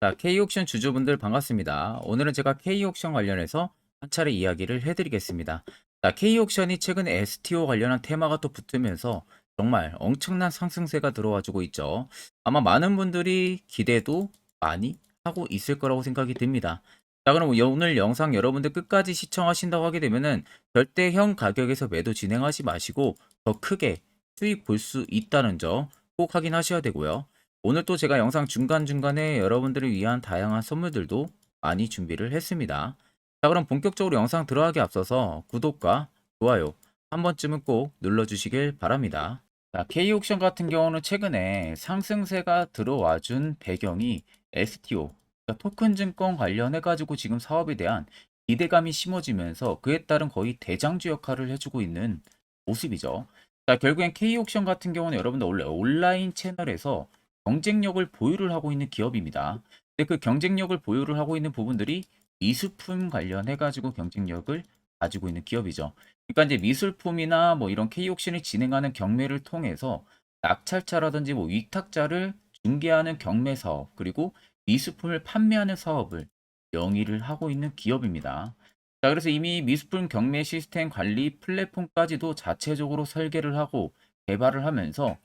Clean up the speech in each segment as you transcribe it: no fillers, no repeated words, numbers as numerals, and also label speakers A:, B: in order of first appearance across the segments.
A: 자, K옥션 주주분들 반갑습니다. 오늘은 제가 K옥션 관련해서 한 차례 이야기를 해드리겠습니다. 자, K옥션이 최근에 STO 관련한 테마가 또 붙으면서 정말 엄청난 상승세가 들어와주고 있죠. 아마 많은 분들이 기대도 많이 하고 있을 거라고 생각이 듭니다. 자, 그럼 오늘 영상 여러분들 끝까지 시청하신다고 하게 되면은 절대형 가격에서 매도 진행하지 마시고 더 크게 수익 볼 수 있다는 점 꼭 확인하셔야 되고요. 오늘 또 제가 영상 중간중간에 여러분들을 위한 다양한 선물들도 많이 준비를 했습니다. 자, 그럼 본격적으로 영상 들어가기 앞서서 구독과 좋아요 한 번쯤은 꼭 눌러주시길 바랍니다. 자, K옥션 같은 경우는 최근에 상승세가 들어와 준 배경이 STO, 그러니까 토큰 증권 관련해가지고 지금 사업에 대한 기대감이 심어지면서 그에 따른 거의 대장주 역할을 해주고 있는 모습이죠. 자, 결국엔 K옥션 같은 경우는 여러분들 원래 온라인 채널에서 경쟁력을 보유를 하고 있는 기업입니다. 근데 그 경쟁력을 보유를 하고 있는 부분들이 미술품 관련해 가지고 경쟁력을 가지고 있는 기업이죠. 그러니까 이제 미술품이나 뭐 이런 K옥션이 진행하는 경매를 통해서 낙찰자라든지 뭐 위탁자를 중개하는 경매 사업, 그리고 미술품을 판매하는 사업을 영위를 하고 있는 기업입니다. 자, 그래서 이미 미술품 경매 시스템 관리 플랫폼까지도 자체적으로 설계를 하고 개발을 하면서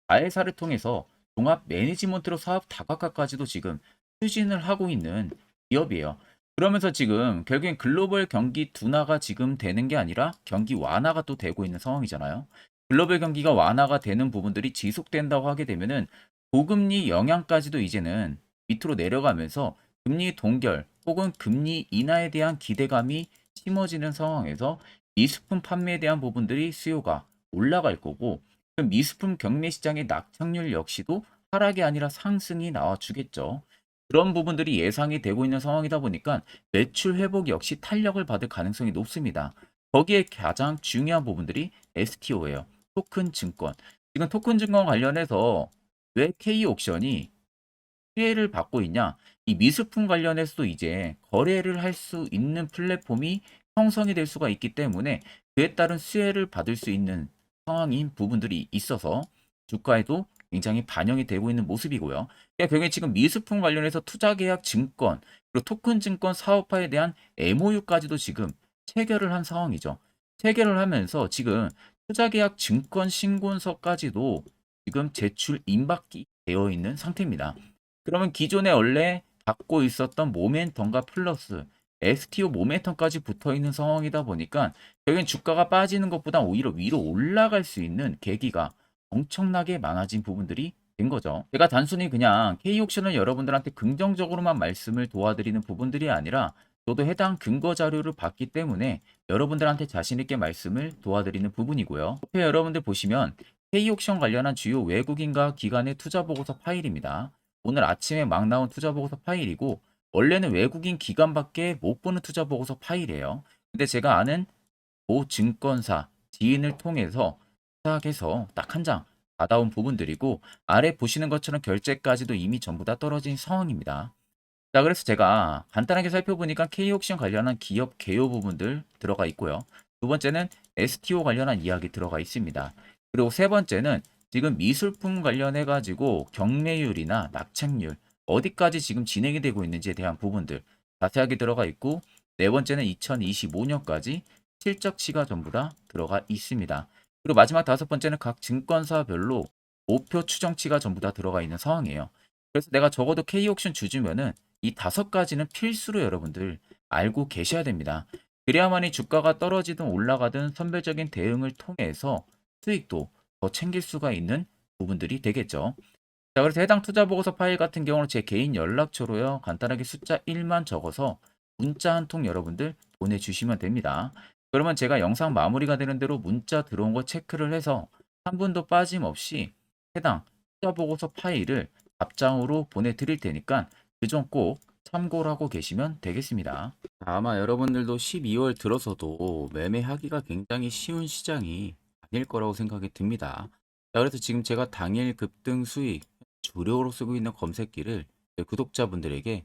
A: 자회사를 통해서 종합 매니지먼트로 사업 다각화까지도 지금 추진을 하고 있는 기업이에요. 그러면서 지금 결국엔 글로벌 경기 둔화가 지금 되는 게 아니라 경기 완화가 또 되고 있는 상황이잖아요. 글로벌 경기가 완화가 되는 부분들이 지속된다고 하게 되면은 고금리 영향까지도 이제는 밑으로 내려가면서 금리 동결 혹은 금리 인하에 대한 기대감이 심어지는 상황에서 미술품 판매에 대한 부분들이 수요가 올라갈 거고, 그 미술품 경매 시장의 낙찰률 역시도 하락이 아니라 상승이 나와주겠죠. 그런 부분들이 예상이 되고 있는 상황이다 보니까 매출 회복 역시 탄력을 받을 가능성이 높습니다. 거기에 가장 중요한 부분들이 STO예요. 토큰 증권. 지금 토큰 증권 관련해서 왜 K옥션이 피해를 받고 있냐? 이 미술품 관련해서도 이제 거래를 할 수 있는 플랫폼이 형성이 될 수가 있기 때문에 그에 따른 수혜를 받을 수 있는 상황인 부분들이 있어서 주가에도 굉장히 반영이 되고 있는 모습이고요. 그러니까 결국에 지금 미술품 관련해서 투자계약 증권, 그리고 토큰 증권 사업화에 대한 MOU까지도 지금 체결을 한 상황이죠. 체결을 하면서 지금 투자계약 증권 신고서까지도 지금 제출 임박이 되어 있는 상태입니다. 그러면 기존에 원래 갖고 있었던 모멘텀과 플러스 STO 모멘텀까지 붙어 있는 상황이다 보니까 결국엔 주가가 빠지는 것보다 오히려 위로 올라갈 수 있는 계기가 엄청나게 많아진 부분들이 된 거죠. 제가 단순히 그냥 K옥션을 여러분들한테 긍정적으로만 말씀을 도와드리는 부분들이 아니라 저도 해당 근거 자료를 봤기 때문에 여러분들한테 자신 있게 말씀을 도와드리는 부분이고요. 옆에 여러분들 보시면 K옥션 관련한 주요 외국인과 기관의 투자 보고서 파일입니다. 오늘 아침에 막 나온 투자 보고서 파일이고, 원래는 외국인 기관밖에 못 보는 투자 보고서 파일이에요. 근데 제가 아는 모 증권사 지인을 통해서 수락해서 딱 한 장 받아온 부분들이고, 아래 보시는 것처럼 결제까지도 이미 전부 다 떨어진 상황입니다. 자, 그래서 제가 간단하게 살펴보니까 K옥션 관련한 기업 개요 부분들 들어가 있고요. 두 번째는 STO 관련한 이야기 들어가 있습니다. 그리고 세 번째는 지금 미술품 관련해 가지고 경매율이나 낙찰률 어디까지 지금 진행이 되고 있는지에 대한 부분들 자세하게 들어가 있고, 네 번째는 2025년까지 실적치가 전부 다 들어가 있습니다. 그리고 마지막 다섯 번째는 각 증권사별로 목표 추정치가 전부 다 들어가 있는 상황이에요. 그래서 내가 적어도 K옥션 주주면은 이 다섯 가지는 필수로 여러분들 알고 계셔야 됩니다. 그래야만이 주가가 떨어지든 올라가든 선별적인 대응을 통해서 수익도 더 챙길 수가 있는 부분들이 되겠죠. 자, 그래서 해당 투자 보고서 파일 같은 경우는 제 개인 연락처로요. 간단하게 숫자 1만 적어서 문자 한 통 여러분들 보내주시면 됩니다. 그러면 제가 영상 마무리가 되는 대로 문자 들어온 거 체크를 해서 한 분도 빠짐없이 해당 투자 보고서 파일을 답장으로 보내드릴 테니까 그 점 꼭 참고를 하고 계시면 되겠습니다. 아마 여러분들도 12월 들어서도 매매하기가 굉장히 쉬운 시장이 아닐 거라고 생각이 듭니다. 자, 그래서 지금 제가 당일 급등 수익 주력으로 쓰고 있는 검색기를 제 구독자분들에게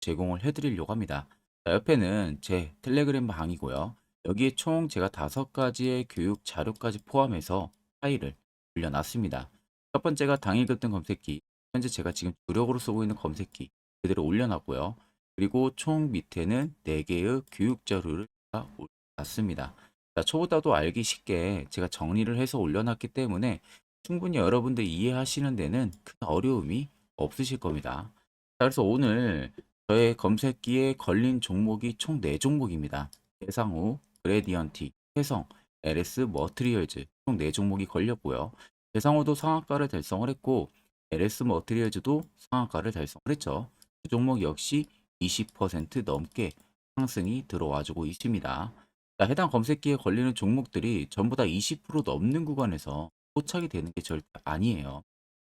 A: 제공을 해드리려고 합니다. 자, 옆에는 제 텔레그램 방이고요. 여기에 총 제가 5가지의 교육 자료까지 포함해서 파일을 올려놨습니다. 첫 번째가 당일 급등 검색기, 현재 제가 지금 주력으로 쓰고 있는 검색기. 그대로 올려놨고요. 그리고 총 밑에는 4개의 교육 자료를 다 올려놨습니다. 자, 초보자도 알기 쉽게 제가 정리를 해서 올려놨기 때문에 충분히 여러분들 이해하시는 데는 큰 어려움이 없으실 겁니다. 자, 그래서 오늘 저의 검색기에 걸린 종목이 총 4종목입니다. 대상후, 그레디언티, 해성, LS 머트리얼즈 총 4종목이 걸렸고요. 대상후도 상한가를 달성을 했고 LS 머트리얼즈도 상한가를 달성을 했죠. 그 종목 역시 20% 넘게 상승이 들어와주고 있습니다. 자, 해당 검색기에 걸리는 종목들이 전부 다 20% 넘는 구간에서 포착이 되는 게 절대 아니에요.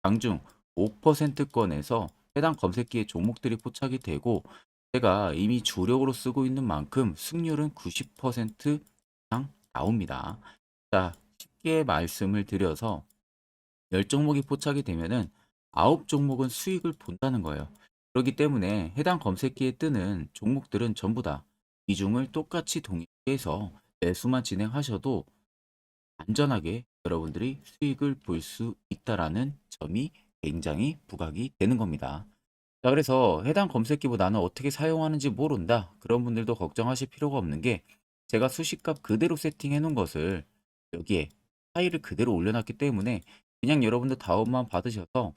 A: 장중 5%권에서 해당 검색기에 종목들이 포착이 되고 제가 이미 주력으로 쓰고 있는 만큼 승률은 90% 이상 나옵니다. 자, 쉽게 말씀을 드려서 10종목이 포착이 되면은 9종목은 수익을 본다는 거예요. 그렇기 때문에 해당 검색기에 뜨는 종목들은 전부 다 비중을 똑같이 동일해서 매수만 진행하셔도 안전하게 여러분들이 수익을 볼 수 있다라는 점이 굉장히 부각이 되는 겁니다. 자, 그래서 해당 검색기보 나는 어떻게 사용하는지 모른다. 그런 분들도 걱정하실 필요가 없는 게 제가 수식값 그대로 세팅해 놓은 것을 여기에 파일을 그대로 올려놨기 때문에 그냥 여러분들 다운만 받으셔서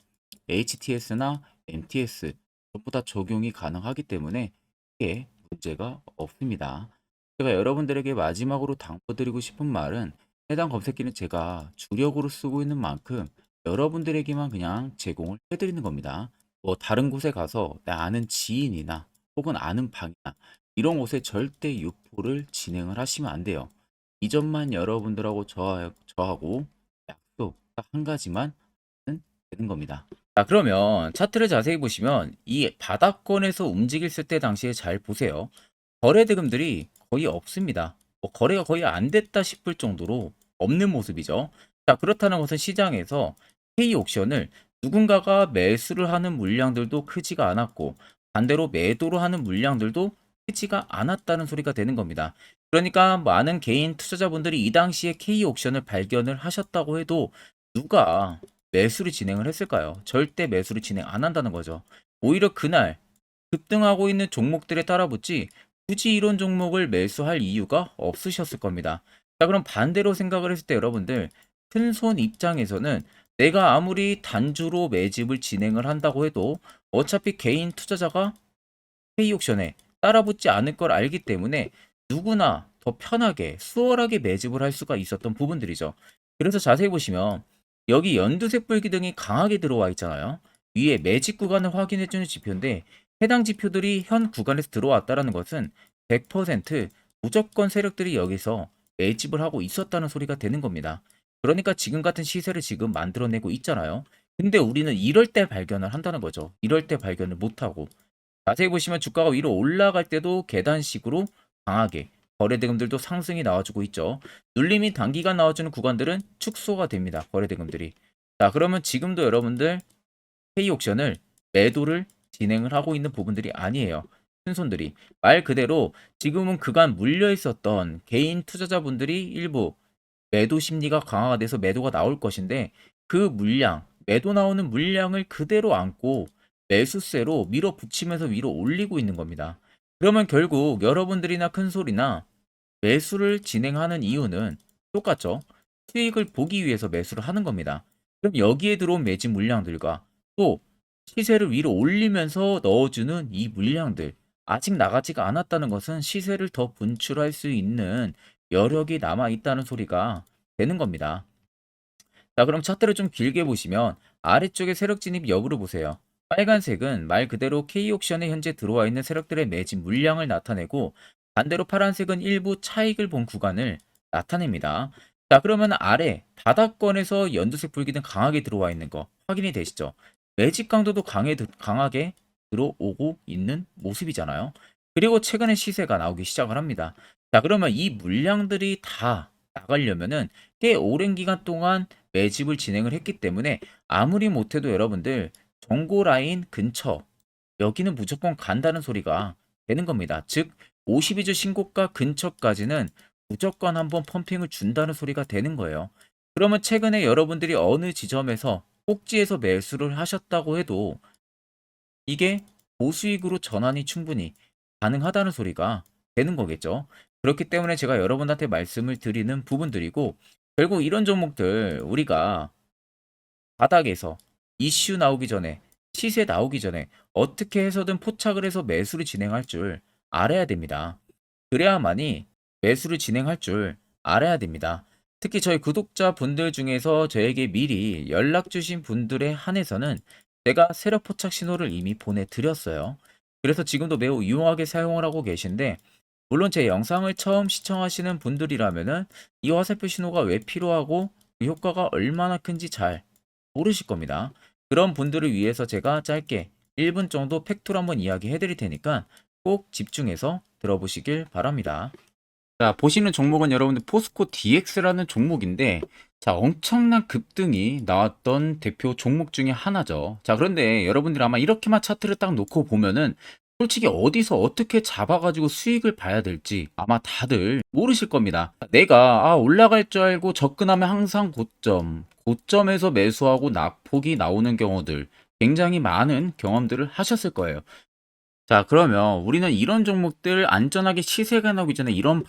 A: HTS나 MTS 전부 다 적용이 가능하기 때문에 크게 문제가 없습니다. 제가 여러분들에게 마지막으로 당부드리고 싶은 말은 해당 검색기는 제가 주력으로 쓰고 있는 만큼 여러분들에게만 그냥 제공을 해드리는 겁니다. 뭐 다른 곳에 가서 내 아는 지인이나 혹은 아는 방이나 이런 곳에 절대 유포를 진행을 하시면 안 돼요. 이 점만 여러분들하고 저하고 약속 딱 한 가지만 하면 되는 겁니다. 자, 그러면 차트를 자세히 보시면 이 바닥권에서 움직일 때 당시에 잘 보세요. 거래 대금들이 거의 없습니다. 뭐 거래가 거의 안 됐다 싶을 정도로 없는 모습이죠. 자, 그렇다는 것은 시장에서 K 옥션을 누군가가 매수를 하는 물량들도 크지가 않았고 반대로 매도를 하는 물량들도 크지가 않았다는 소리가 되는 겁니다. 그러니까 많은 개인 투자자분들이 이 당시에 K 옥션을 발견을 하셨다고 해도 누가 매수를 진행을 했을까요? 절대 매수를 진행 안 한다는 거죠. 오히려 그날 급등하고 있는 종목들에 따라붙지 굳이 이런 종목을 매수할 이유가 없으셨을 겁니다. 자, 그럼 반대로 생각을 했을 때 여러분들 큰 손 입장에서는 내가 아무리 단주로 매집을 진행을 한다고 해도 어차피 개인 투자자가 페이옥션에 따라붙지 않을 걸 알기 때문에 누구나 더 편하게 수월하게 매집을 할 수가 있었던 부분들이죠. 그래서 자세히 보시면 여기 연두색 불기둥이 강하게 들어와 있잖아요. 위에 매집 구간을 확인해주는 지표인데 해당 지표들이 현 구간에서 들어왔다는 것은 100% 무조건 세력들이 여기서 매집을 하고 있었다는 소리가 되는 겁니다. 그러니까 지금 같은 시세를 지금 만들어내고 있잖아요. 근데 우리는 이럴 때 발견을 한다는 거죠. 이럴 때 발견을 못하고 자세히 보시면 주가가 위로 올라갈 때도 계단식으로 강하게 거래대금들도 상승이 나와주고 있죠. 눌림이 단기간 나와주는 구간들은 축소가 됩니다. 거래대금들이. 자, 그러면 지금도 여러분들 K옥션을 매도를 진행을 하고 있는 부분들이 아니에요. 큰손들이. 말 그대로 지금은 그간 물려 있었던 개인 투자자분들이 일부 매도 심리가 강화가 돼서 매도가 나올 것인데 그 물량, 매도 나오는 물량을 그대로 안고 매수세로 밀어붙이면서 위로 올리고 있는 겁니다. 그러면 결국 여러분들이나 큰소리나 매수를 진행하는 이유는 똑같죠. 수익을 보기 위해서 매수를 하는 겁니다. 그럼 여기에 들어온 매집 물량들과 또 시세를 위로 올리면서 넣어주는 이 물량들 아직 나가지가 않았다는 것은 시세를 더 분출할 수 있는 여력이 남아 있다는 소리가 되는 겁니다. 자, 그럼 차트를 좀 길게 보시면 아래쪽에 세력 진입 여부를 보세요. 빨간색은 말 그대로 K옥션에 현재 들어와 있는 세력들의 매집 물량을 나타내고 반대로 파란색은 일부 차익을 본 구간을 나타냅니다. 자, 그러면 아래 바닥권에서 연두색 불기둥 강하게 들어와 있는 거 확인이 되시죠? 매집 강도도 강하게 들어오고 있는 모습이잖아요. 그리고 최근에 시세가 나오기 시작을 합니다. 자, 그러면 이 물량들이 다 나가려면은 꽤 오랜 기간 동안 매집을 진행을 했기 때문에 아무리 못해도 여러분들 정고 라인 근처 여기는 무조건 간다는 소리가 되는 겁니다. 즉 52주 신고가 근처까지는 무조건 한번 펌핑을 준다는 소리가 되는 거예요. 그러면 최근에 여러분들이 어느 지점에서 꼭지에서 매수를 하셨다고 해도 이게 고수익으로 전환이 충분히 가능하다는 소리가 되는 거겠죠. 그렇기 때문에 제가 여러분한테 말씀을 드리는 부분들이고, 결국 이런 종목들 우리가 바닥에서 이슈 나오기 전에, 시세 나오기 전에 어떻게 해서든 포착을 해서 매수를 진행할 줄 알아야 됩니다. 그래야만이 매수를 진행할 줄 알아야 됩니다. 특히 저희 구독자분들 중에서 저에게 미리 연락 주신 분들에 한해서는 제가 세력 포착 신호를 이미 보내드렸어요. 그래서 지금도 매우 유용하게 사용을 하고 계신데, 물론 제 영상을 처음 시청하시는 분들이라면은 이 화살표 신호가 왜 필요하고 그 효과가 얼마나 큰지 잘 모르실 겁니다. 그런 분들을 위해서 제가 짧게 1분 정도 팩트로 한번 이야기해 드릴 테니까 꼭 집중해서 들어보시길 바랍니다. 자, 보시는 종목은 여러분들 포스코 DX라는 종목인데, 자, 엄청난 급등이 나왔던 대표 종목 중에 하나죠. 자, 그런데 여러분들 아마 이렇게만 차트를 딱 놓고 보면은 솔직히 어디서 어떻게 잡아가지고 수익을 봐야 될지 아마 다들 모르실 겁니다. 내가 올라갈 줄 알고 접근하면 항상 고점에서 매수하고 낙폭이 나오는 경우들 굉장히 많은 경험들을 하셨을 거예요. 자, 그러면 우리는 이런 종목들 안전하게 시세가 나오기 전에 이런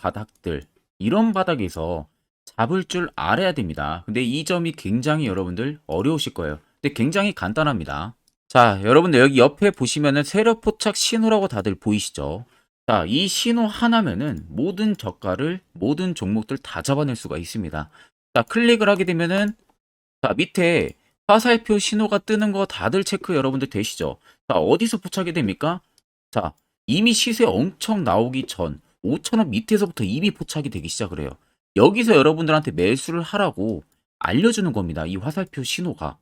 A: 바닥에서 잡을 줄 알아야 됩니다. 근데 이 점이 굉장히 여러분들 어려우실 거예요. 근데 굉장히 간단합니다. 자, 여러분들 여기 옆에 보시면은 세력 포착 신호라고 다들 보이시죠? 자, 이 신호 하나면은 모든 저가를, 모든 종목들 다 잡아낼 수가 있습니다. 자, 클릭을 하게 되면은, 자, 밑에 화살표 신호가 뜨는 거 다들 체크 여러분들 되시죠? 자, 어디서 포착이 됩니까? 자, 이미 시세 엄청 나오기 전 5,000원 밑에서부터 이미 포착이 되기 시작을 해요. 여기서 여러분들한테 매수를 하라고 알려주는 겁니다. 이 화살표 신호가.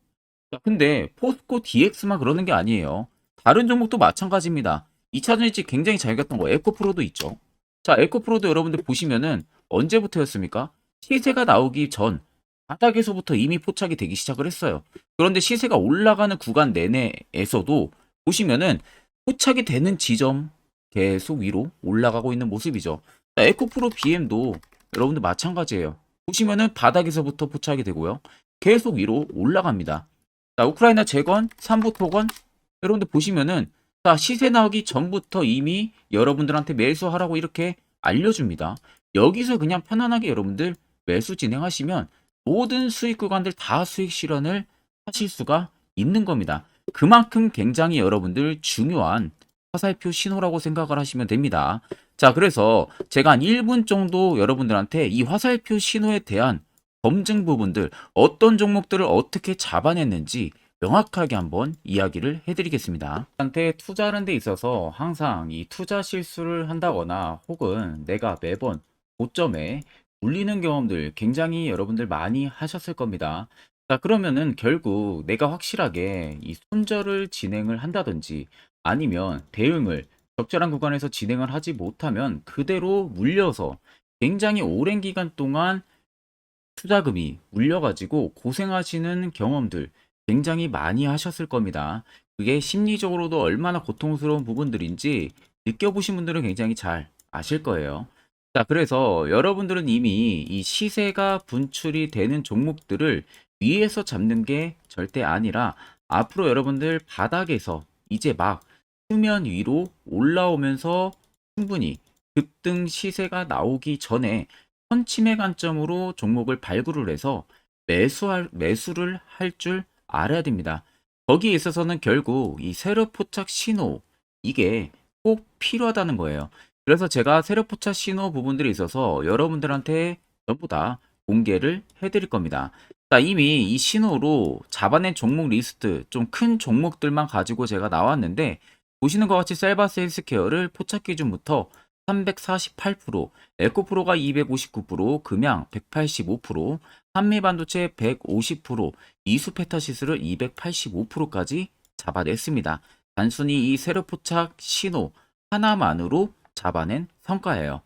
A: 자, 근데 포스코 DX만 그러는 게 아니에요. 다른 종목도 마찬가지입니다. 2차전 일찍 굉장히 잘 갔던 거 에코프로도 있죠. 자, 에코프로도 여러분들 보시면은 언제부터였습니까? 시세가 나오기 전 바닥에서부터 이미 포착이 되기 시작을 했어요. 그런데 시세가 올라가는 구간 내내에서도 보시면은 포착이 되는 지점 계속 위로 올라가고 있는 모습이죠. 자, 에코프로 BM도 여러분들 마찬가지예요. 보시면은 바닥에서부터 포착이 되고요. 계속 위로 올라갑니다. 자, 우크라이나 재건, 삼부 토건, 여러분들 보시면은, 자, 시세 나오기 전부터 이미 여러분들한테 매수하라고 이렇게 알려줍니다. 여기서 그냥 편안하게 여러분들 매수 진행하시면 모든 수익 구간들 다 수익 실현을 하실 수가 있는 겁니다. 그만큼 굉장히 여러분들 중요한 화살표 신호라고 생각을 하시면 됩니다. 자, 그래서 제가 한 1분 정도 여러분들한테 이 화살표 신호에 대한 검증 부분들, 어떤 종목들을 어떻게 잡아냈는지 명확하게 한번 이야기를 해드리겠습니다. 한테 투자하는 데 있어서 항상 이 투자 실수를 한다거나 혹은 내가 매번 고점에 물리는 경험들 굉장히 여러분들 많이 하셨을 겁니다. 자, 그러면은 결국 내가 확실하게 이 손절을 진행을 한다든지 아니면 대응을 적절한 구간에서 진행을 하지 못하면 그대로 물려서 굉장히 오랜 기간 동안 투자금이 물려가지고 고생하시는 경험들 굉장히 많이 하셨을 겁니다. 그게 심리적으로도 얼마나 고통스러운 부분들인지 느껴보신 분들은 굉장히 잘 아실 거예요. 자, 그래서 여러분들은 이미 이 시세가 분출이 되는 종목들을 위에서 잡는 게 절대 아니라 앞으로 여러분들 바닥에서 이제 막 수면 위로 올라오면서 충분히 급등 시세가 나오기 전에 선침해 관점으로 종목을 발굴을 해서 매수를 할 줄 알아야 됩니다. 거기에 있어서는 결국 이 세력 포착 신호 이게 꼭 필요하다는 거예요. 그래서 제가 세력 포착 신호 부분들이 있어서 여러분들한테 전부 다 공개를 해드릴 겁니다. 자, 이미 이 신호로 잡아낸 종목 리스트 좀 큰 종목들만 가지고 제가 나왔는데 보시는 것 같이 셀바스 헬스케어를 포착 기준부터 348%, 에코프로가 259%, 금양 185%, 한미반도체 150%, 이수페타시스를 285%까지 잡아냈습니다. 단순히 이 세력포착 신호 하나만으로 잡아낸 성과예요.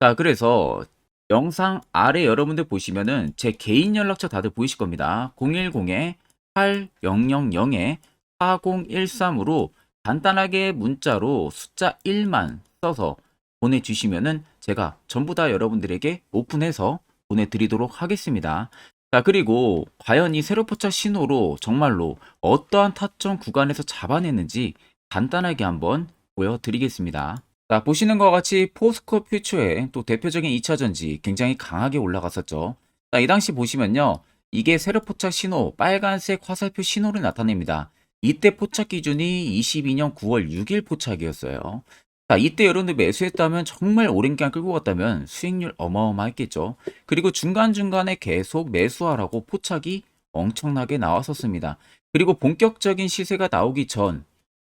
A: 자, 그래서 영상 아래 여러분들 보시면은 제 개인 연락처 다들 보이실 겁니다. 010-8000-4013으로 간단하게 문자로 숫자 1만 써서 보내주시면은 제가 전부 다 여러분들에게 오픈해서 보내드리도록 하겠습니다. 자, 그리고 과연 이 세로포착 신호로 정말로 어떠한 타점 구간에서 잡아냈는지 간단하게 한번 보여드리겠습니다. 자, 보시는 것과 같이 포스코 퓨처의 또 대표적인 2차 전지 굉장히 강하게 올라갔었죠. 자, 이 당시 보시면요. 이게 세력 포착 신호, 빨간색 화살표 신호를 나타냅니다. 이때 포착 기준이 22년 9월 6일 포착이었어요. 자, 이때 여러분들 매수했다면 정말 오랜 기간 끌고 갔다면 수익률 어마어마했겠죠. 그리고 중간중간에 계속 매수하라고 포착이 엄청나게 나왔었습니다. 그리고 본격적인 시세가 나오기 전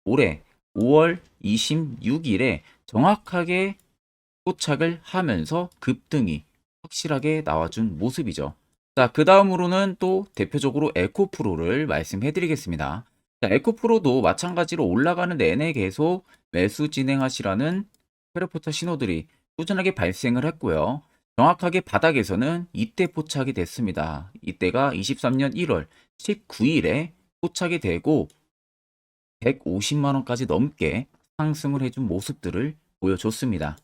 A: 올해 5월 26일에 정확하게 포착을 하면서 급등이 확실하게 나와준 모습이죠. 자, 그 다음으로는 또 대표적으로 에코프로를 말씀해 드리겠습니다. 자, 에코프로도 마찬가지로 올라가는 내내 계속 매수 진행하시라는 페르포타 신호들이 꾸준하게 발생을 했고요. 정확하게 바닥에서는 이때 포착이 됐습니다. 이때가 23년 1월 19일에 포착이 되고 150만 원까지 넘게 상승을 해준 모습들을 보여줬습니다.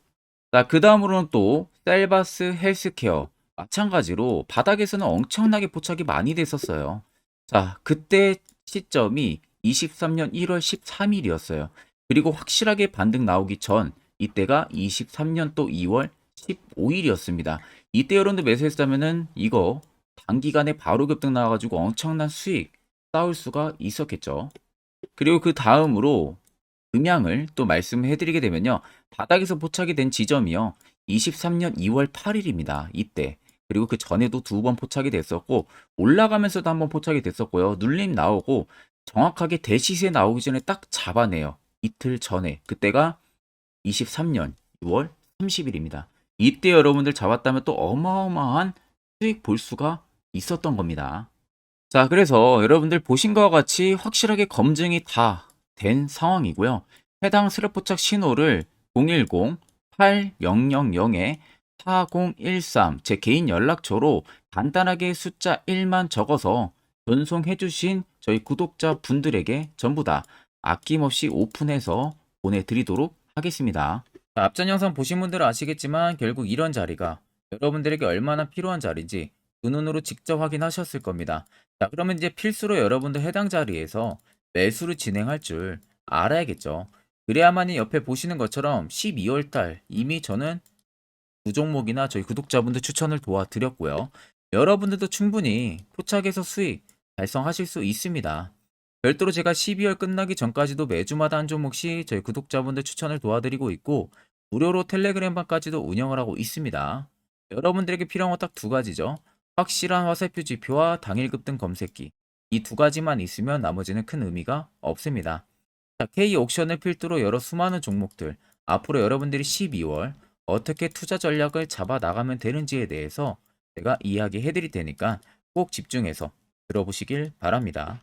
A: 자, 그 다음으로는 또 셀바스 헬스케어 마찬가지로 바닥에서는 엄청나게 포착이 많이 됐었어요. 자, 그때 시점이 23년 1월 13일이었어요. 그리고 확실하게 반등 나오기 전 이때가 23년 또 2월 15일이었습니다. 이때 여러분들 매수했다면은 이거 단기간에 바로 급등 나와가지고 엄청난 수익 쌓을 수가 있었겠죠. 그리고 그 다음으로 음향을 또 말씀해 드리게 되면요. 바닥에서 포착이 된 지점이요. 23년 2월 8일입니다. 이때. 그리고 그 전에도 두 번 포착이 됐었고 올라가면서도 한번 포착이 됐었고요. 눌림 나오고 정확하게 대시세 나오기 전에 딱 잡아내요. 이틀 전에. 그때가 23년 6월 30일입니다. 이때 여러분들 잡았다면 또 어마어마한 수익 볼 수가 있었던 겁니다. 자, 그래서 여러분들 보신 것과 같이 확실하게 검증이 다 된 상황이고요. 해당 스랩포착 신호를 010-8000-4013 제 개인 연락처로 간단하게 숫자 1만 적어서 전송해 주신 저희 구독자 분들에게 전부 다 아낌없이 오픈해서 보내드리도록 하겠습니다. 자, 앞전 영상 보신 분들은 아시겠지만 결국 이런 자리가 여러분들에게 얼마나 필요한 자리인지 두 눈으로 직접 확인하셨을 겁니다. 자, 그러면 이제 필수로 여러분들 해당 자리에서 매수를 진행할 줄 알아야겠죠. 그래야만이 옆에 보시는 것처럼 12월 달 이미 저는 두 종목이나 저희 구독자분들 추천을 도와드렸고요. 여러분들도 충분히 포착해서 수익 달성하실 수 있습니다. 별도로 제가 12월 끝나기 전까지도 매주마다 한 종목씩 저희 구독자분들 추천을 도와드리고 있고 무료로 텔레그램방까지도 운영을 하고 있습니다. 여러분들에게 필요한 건 딱 두 가지죠. 확실한 화살표 지표와 당일 급등 검색기. 이 두 가지만 있으면 나머지는 큰 의미가 없습니다. 자, K 옥션을 필두로 여러 수많은 종목들, 앞으로 여러분들이 12월 어떻게 투자 전략을 잡아 나가면 되는지에 대해서 제가 이야기해 드릴 테니까 꼭 집중해서 들어보시길 바랍니다.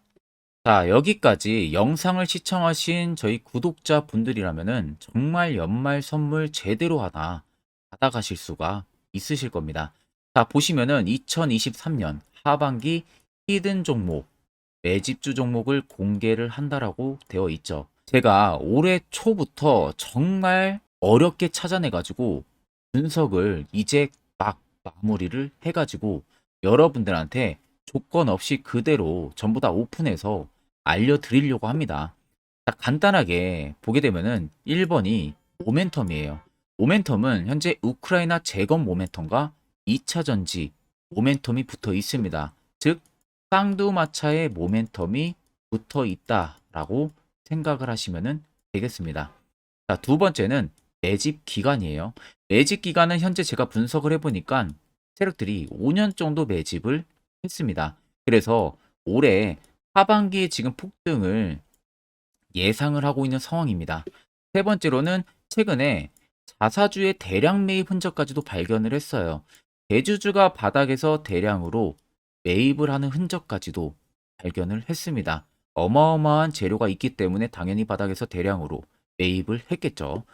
A: 자, 여기까지 영상을 시청하신 저희 구독자 분들이라면은 정말 연말 선물 제대로 하나 받아가실 수가 있으실 겁니다. 자, 보시면은 2023년 하반기 히든 종목, 매집주 종목을 공개를 한다라고 되어 있죠. 제가 올해 초부터 정말 어렵게 찾아내가지고 분석을 이제 막 마무리를 해가지고 여러분들한테 조건 없이 그대로 전부 다 오픈해서 알려드리려고 합니다. 자, 간단하게 보게 되면은 1번이 모멘텀이에요. 모멘텀은 현재 우크라이나 재건 모멘텀과 2차 전지 모멘텀이 붙어 있습니다. 즉 쌍두마차의 모멘텀이 붙어 있다라고 생각을 하시면 되겠습니다. 자, 두 번째는 매집 기간이에요. 매집 기간은 현재 제가 분석을 해보니까 세력들이 5년 정도 매집을 했습니다. 그래서 올해 하반기에 지금 폭등을 예상을 하고 있는 상황입니다. 세 번째로는 최근에 자사주의 대량 매입 흔적까지도 발견을 했어요. 대주주가 바닥에서 대량으로 매입을 하는 흔적까지도 발견을 했습니다. 어마어마한 재료가 있기 때문에 당연히 바닥에서 대량으로 매입을 했겠죠.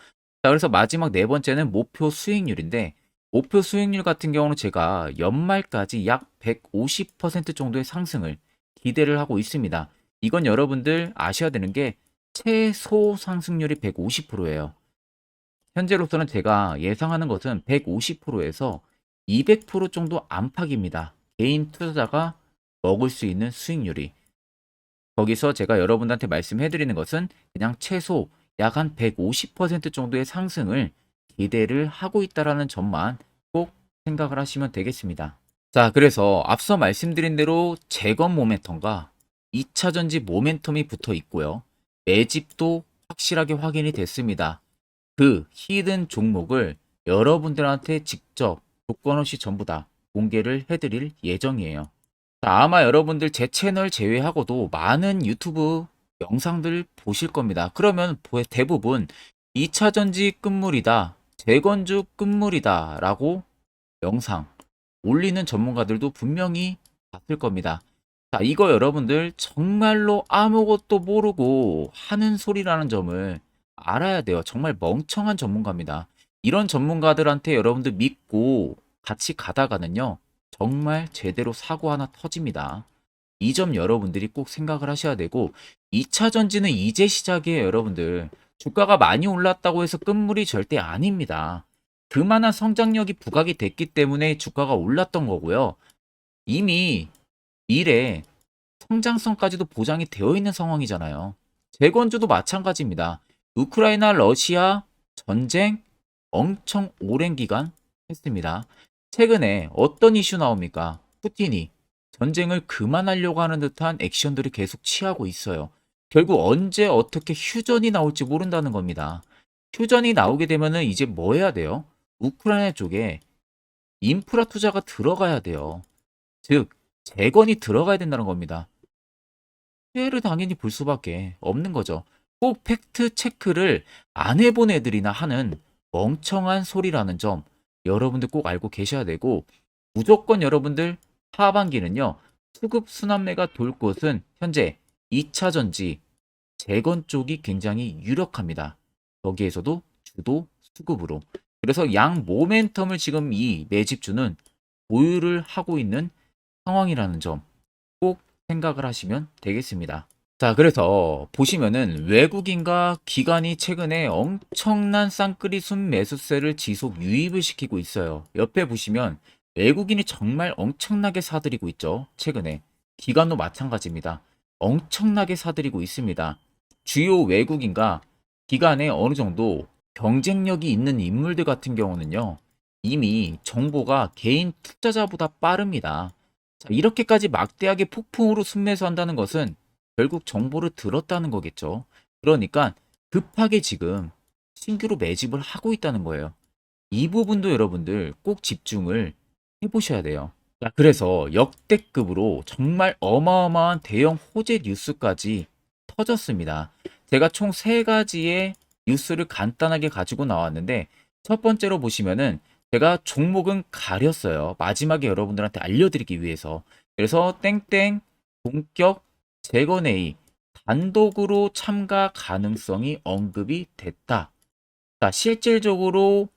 A: 자, 그래서 마지막 네 번째는 목표 수익률인데 목표 수익률 같은 경우는 제가 연말까지 약 150% 정도의 상승을 기대를 하고 있습니다. 이건 여러분들 아셔야 되는 게 최소 상승률이 150%예요. 현재로서는 제가 예상하는 것은 150%에서 200% 정도 안팎입니다. 개인 투자자가 먹을 수 있는 수익률이. 거기서 제가 여러분들한테 말씀해 드리는 것은 그냥 최소 약 한 150% 정도의 상승을 기대를 하고 있다라는 점만 꼭 생각을 하시면 되겠습니다. 자, 그래서 앞서 말씀드린 대로 재건 모멘텀과 2차 전지 모멘텀이 붙어 있고요. 매집도 확실하게 확인이 됐습니다. 그 히든 종목을 여러분들한테 직접 조건 없이 전부 다 공개를 해드릴 예정이에요. 자, 아마 여러분들 제 채널 제외하고도 많은 유튜브 영상들 보실 겁니다. 그러면 대부분 2차 전지 끝물이다, 재건주 끝물이다 라고 영상 올리는 전문가들도 분명히 봤을 겁니다. 자, 이거 여러분들 정말로 아무것도 모르고 하는 소리라는 점을 알아야 돼요. 정말 멍청한 전문가입니다. 이런 전문가들한테 여러분들 믿고 같이 가다가는요, 정말 제대로 사고 하나 터집니다. 이 점 여러분들이 꼭 생각을 하셔야 되고, 2차 전지는 이제 시작이에요, 여러분들. 주가가 많이 올랐다고 해서 끝물이 절대 아닙니다. 그만한 성장력이 부각이 됐기 때문에 주가가 올랐던 거고요. 이미 미래 성장성까지도 보장이 되어 있는 상황이잖아요. 재건주도 마찬가지입니다. 우크라이나 러시아 전쟁 엄청 오랜 기간 했습니다. 최근에 어떤 이슈 나옵니까? 푸틴이 전쟁을 그만하려고 하는 듯한 액션들을 계속 취하고 있어요. 결국 언제 어떻게 휴전이 나올지 모른다는 겁니다. 휴전이 나오게 되면은 이제 뭐 해야 돼요? 우크라이나 쪽에 인프라 투자가 들어가야 돼요. 즉, 재건이 들어가야 된다는 겁니다. 피해를 당연히 볼 수밖에 없는 거죠. 꼭 팩트 체크를 안 해본 애들이나 하는 멍청한 소리라는 점 여러분들 꼭 알고 계셔야 되고, 무조건 여러분들 하반기는요, 수급 순환매가 돌 곳은 현재 2차 전지 재건 쪽이 굉장히 유력합니다. 거기에서도 주도 수급으로. 그래서 양 모멘텀을 지금 이 매집주는 보유를 하고 있는 상황이라는 점 꼭 생각을 하시면 되겠습니다. 자, 그래서 보시면은 외국인과 기관이 최근에 엄청난 쌍끌이 순매수세를 지속 유입을 시키고 있어요. 옆에 보시면 외국인이 정말 엄청나게 사들이고 있죠. 최근에. 기관도 마찬가지입니다. 엄청나게 사들이고 있습니다. 주요 외국인과 기관에 어느 정도 경쟁력이 있는 인물들 같은 경우는요, 이미 정보가 개인 투자자보다 빠릅니다. 자, 이렇게까지 막대하게 폭풍으로 순매수한다는 것은 결국 정보를 들었다는 거겠죠. 그러니까 급하게 지금 신규로 매집을 하고 있다는 거예요. 이 부분도 여러분들 꼭 집중을 해보셔야 돼요. 자, 그래서 역대급으로 정말 어마어마한 대형 호재 뉴스까지 터졌습니다. 제가 총 3가지의 뉴스를 간단하게 가지고 나왔는데, 첫 번째로 보시면은 제가 종목은 가렸어요. 마지막에 여러분들한테 알려드리기 위해서. 그래서 땡땡 본격 재건회의 단독으로 참가 가능성이 언급이 됐다. 자, 실질적으로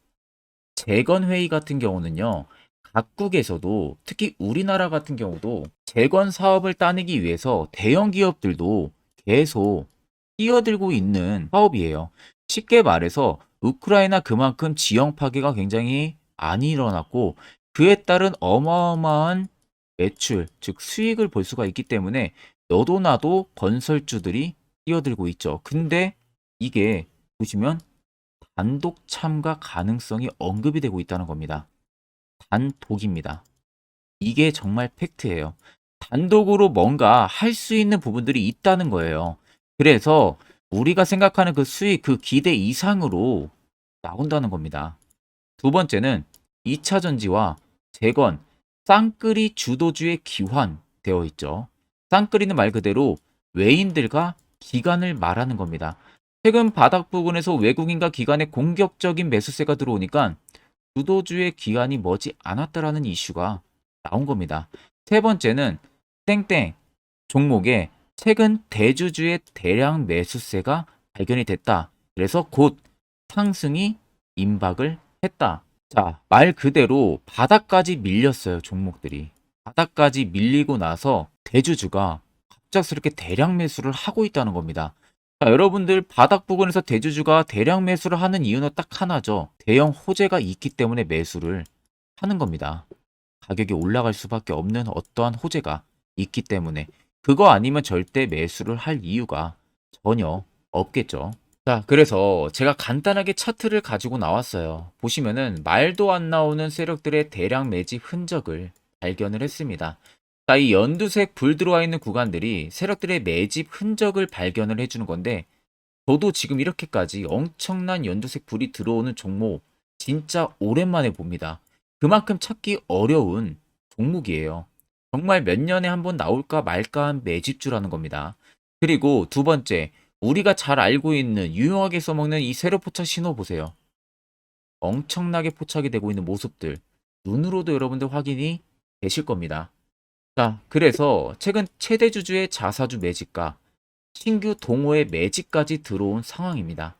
A: 재건회의 같은 경우는요, 각국에서도 특히 우리나라 같은 경우도 재건 사업을 따내기 위해서 대형 기업들도 계속 뛰어들고 있는 사업이에요. 쉽게 말해서 우크라이나 그만큼 지형 파괴가 굉장히 많이 일어났고, 그에 따른 어마어마한 매출, 즉 수익을 볼 수가 있기 때문에 너도 나도 건설주들이 뛰어들고 있죠. 근데 이게 보시면 단독 참가 가능성이 언급이 되고 있다는 겁니다. 단독입니다. 이게 정말 팩트예요. 단독으로 뭔가 할 수 있는 부분들이 있다는 거예요. 그래서 우리가 생각하는 그 수익, 그 기대 이상으로 나온다는 겁니다. 두 번째는 2차 전지와 재건, 쌍끌이 주도주의 기환되어 있죠. 쌍끌이는 말 그대로 외인들과 기관을 말하는 겁니다. 최근 바닥 부근에서 외국인과 기관의 공격적인 매수세가 들어오니까 주도주의 기관이 머지 않았다라는 이슈가 나온 겁니다. 세 번째는 땡땡 종목에 최근 대주주의 대량 매수세가 발견이 됐다. 그래서 곧 상승이 임박을 했다. 자, 말 그대로 바닥까지 밀렸어요, 종목들이. 바닥까지 밀리고 나서 대주주가 갑작스럽게 대량 매수를 하고 있다는 겁니다. 자, 여러분들 바닥 부근에서 대주주가 대량 매수를 하는 이유는 딱 하나죠. 대형 호재가 있기 때문에 매수를 하는 겁니다. 가격이 올라갈 수밖에 없는 어떠한 호재가 있기 때문에. 그거 아니면 절대 매수를 할 이유가 전혀 없겠죠. 자, 그래서 제가 간단하게 차트를 가지고 나왔어요. 보시면은 말도 안 나오는 세력들의 대량 매집 흔적을 발견을 했습니다. 자, 이 연두색 불 들어와 있는 구간들이 세력들의 매집 흔적을 발견을 해주는 건데, 저도 지금 이렇게까지 엄청난 연두색 불이 들어오는 종목 진짜 오랜만에 봅니다. 그만큼 찾기 어려운 종목이에요. 정말 몇 년에 한 번 나올까 말까 한 매집주라는 겁니다. 그리고 두 번째, 우리가 잘 알고 있는 유용하게 써먹는 이 세로 포착 신호 보세요. 엄청나게 포착이 되고 있는 모습들 눈으로도 여러분들 확인이 되실 겁니다. 자, 그래서 최근 최대 주주의 자사주 매집과 신규 동호회 매집까지 들어온 상황입니다.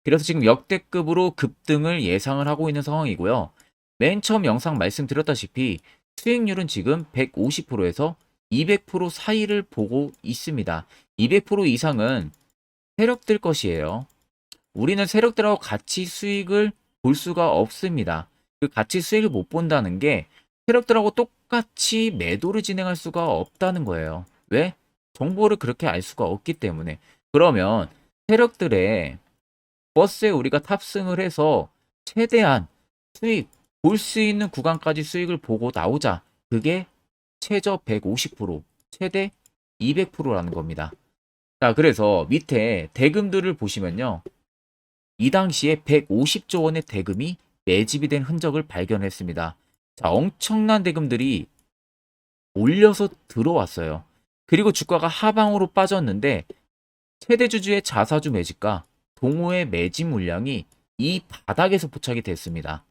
A: 그래서 지금 역대급으로 급등을 예상을 하고 있는 상황이고요. 맨 처음 영상 말씀드렸다시피 수익률은 지금 150%에서 200% 사이를 보고 있습니다. 200% 이상은 세력들 것이에요. 우리는 세력들하고 같이 수익을 볼 수가 없습니다. 그 같이 수익을 못 본다는 게 세력들하고 똑같이 매도를 진행할 수가 없다는 거예요. 왜? 정보를 그렇게 알 수가 없기 때문에. 그러면 세력들의 버스에 우리가 탑승을 해서 최대한 수익, 볼 수 있는 구간까지 수익을 보고 나오자. 그게 최저 150%, 최대 200%라는 겁니다. 자, 그래서 밑에 대금들을 보시면요. 이 당시에 150조 원의 대금이 매집이 된 흔적을 발견했습니다. 자, 엄청난 대금들이 몰려서 들어왔어요. 그리고 주가가 하방으로 빠졌는데 최대 주주의 자사주 매집과 동호회 매집 물량이 이 바닥에서 포착이 됐습니다.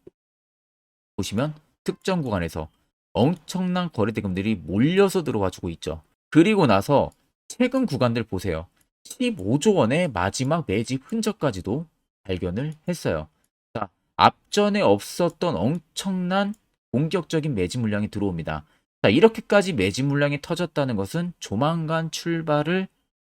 A: 보시면 특정 구간에서 엄청난 거래 대금들이 몰려서 들어와주고 있죠. 그리고 나서 최근 구간들 보세요. 15조 원의 마지막 매집 흔적까지도 발견을 했어요. 자, 앞전에 없었던 엄청난 공격적인 매집 물량이 들어옵니다. 자, 이렇게까지 매집 물량이 터졌다는 것은 조만간 출발을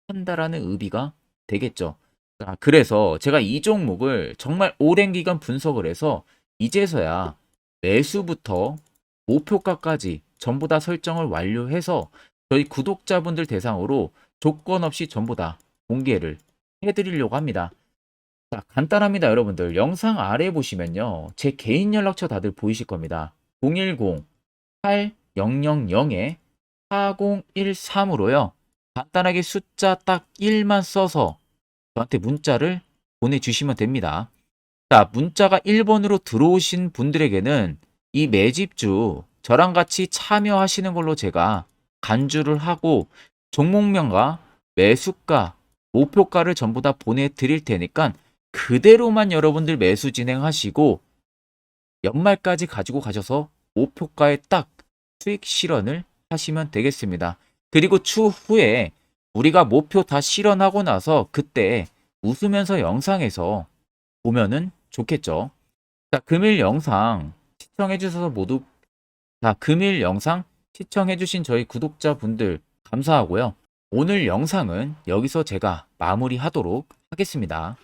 A: 한다라는 의미가 되겠죠. 자, 그래서 제가 이 종목을 정말 오랜 기간 분석을 해서 이제서야 매수부터 목표가까지 전부 다 설정을 완료해서 저희 구독자분들 대상으로 조건 없이 전부 다 공개를 해드리려고 합니다. 자, 간단합니다, 여러분들. 영상 아래 보시면요. 제 개인 연락처 다들 보이실 겁니다. 010-8000-4013으로요. 간단하게 숫자 딱 1만 써서 저한테 문자를 보내주시면 됩니다. 자, 문자가 1번으로 들어오신 분들에게는 이 매집주 저랑 같이 참여하시는 걸로 제가 간주를 하고 종목명과 매수가, 목표가를 전부 다 보내드릴 테니까 그대로만 여러분들 매수 진행하시고 연말까지 가지고 가셔서 목표가에 딱 수익 실현을 하시면 되겠습니다. 그리고 추후에 우리가 목표 다 실현하고 나서 그때 웃으면서 영상에서 보면은 좋겠죠. 자, 금일 영상 시청해 주셔서 모두 금일 영상 시청해 주신 저희 구독자분들 감사하고요. 오늘 영상은 여기서 제가 마무리하도록 하겠습니다.